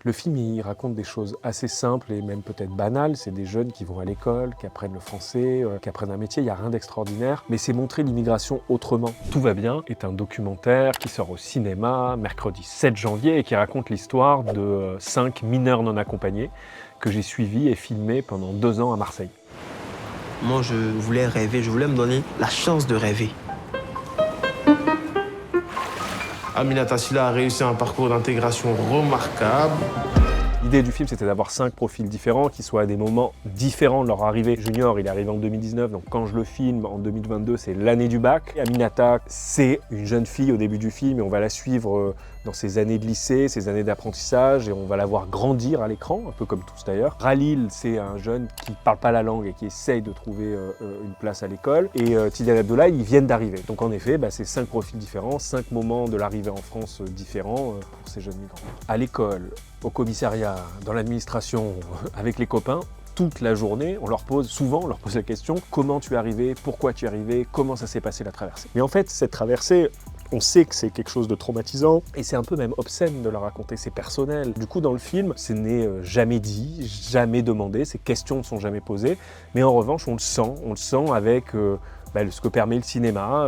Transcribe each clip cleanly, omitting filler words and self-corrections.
Le film, il raconte des choses assez simples et même peut-être banales. C'est des jeunes qui vont à l'école, qui apprennent le français, qui apprennent un métier. Il n'y a rien d'extraordinaire, mais c'est montrer l'immigration autrement. Tout va bien est un documentaire qui sort au cinéma mercredi 7 janvier et qui raconte l'histoire de 5 mineurs non accompagnés que j'ai suivis et filmés pendant 2 ans à Marseille. Moi, je voulais rêver, je voulais me donner la chance de rêver. Aminata Sylla a réussi un parcours d'intégration remarquable. L'idée du film, c'était d'avoir 5 profils différents qui soient à des moments différents de leur arrivée. Junior, il est arrivé en 2019, donc quand je le filme, en 2022, c'est l'année du bac. Aminata, c'est une jeune fille au début du film et on va la suivre dans ses années de lycée, ses années d'apprentissage et on va la voir grandir à l'écran, un peu comme tous d'ailleurs. Ralil, c'est un jeune qui ne parle pas la langue et qui essaye de trouver une place à l'école. Et Tidiane Abdoulaye, ils viennent d'arriver. Donc en effet, c'est 5 profils différents, 5 moments de l'arrivée en France différents pour ces jeunes migrants. À l'école, au commissariat, dans l'administration, avec les copains, toute la journée, on leur pose la question « Comment tu es arrivé ? Pourquoi tu es arrivé ? Comment ça s'est passé la traversée ?» Mais en fait, cette traversée, on sait que c'est quelque chose de traumatisant et c'est un peu même obscène de la raconter, c'est personnel. Du coup, dans le film, ce n'est jamais dit, jamais demandé, ces questions ne sont jamais posées, mais en revanche, on le sent avec ce que permet le cinéma,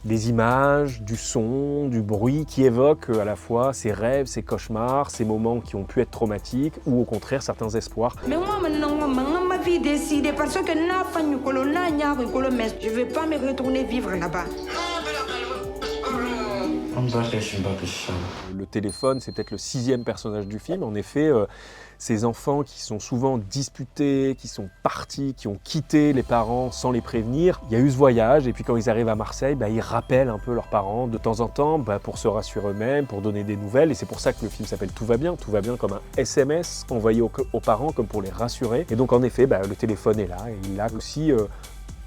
les images, du son, du bruit qui évoquent à la fois ces rêves, ces cauchemars, ces moments qui ont pu être traumatiques ou au contraire certains espoirs. Mais moi maintenant, ma vie est décidée parce que je ne vais pas me retourner vivre là-bas. Le téléphone, c'est peut-être le 6e personnage du film. En effet, ces enfants qui sont souvent disputés, qui sont partis, qui ont quitté les parents sans les prévenir. Il y a eu ce voyage et puis quand ils arrivent à Marseille, ils rappellent un peu leurs parents de temps en temps pour se rassurer eux-mêmes, pour donner des nouvelles. Et c'est pour ça que le film s'appelle Tout va bien comme un SMS envoyé aux parents, comme pour les rassurer. Et donc en effet, le téléphone est là et il l'a aussi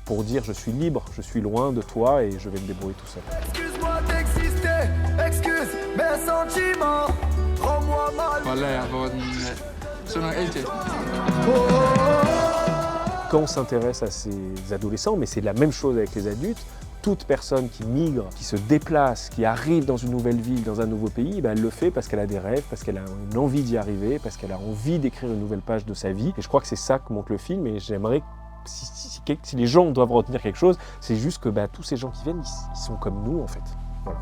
pour dire je suis libre, je suis loin de toi et je vais me débrouiller tout seul. Excuse-moi d'exister, excuse mes sentiments, rends-moi mal. Quand on s'intéresse à ces adolescents, mais c'est la même chose avec les adultes, toute personne qui migre, qui se déplace, qui arrive dans une nouvelle ville, dans un nouveau pays, elle le fait parce qu'elle a des rêves, parce qu'elle a une envie d'y arriver, parce qu'elle a envie d'écrire une nouvelle page de sa vie. Et je crois que c'est ça que montre le film et j'aimerais si les gens doivent retenir quelque chose, c'est juste que tous ces gens qui viennent, ils sont comme nous en fait. Voilà.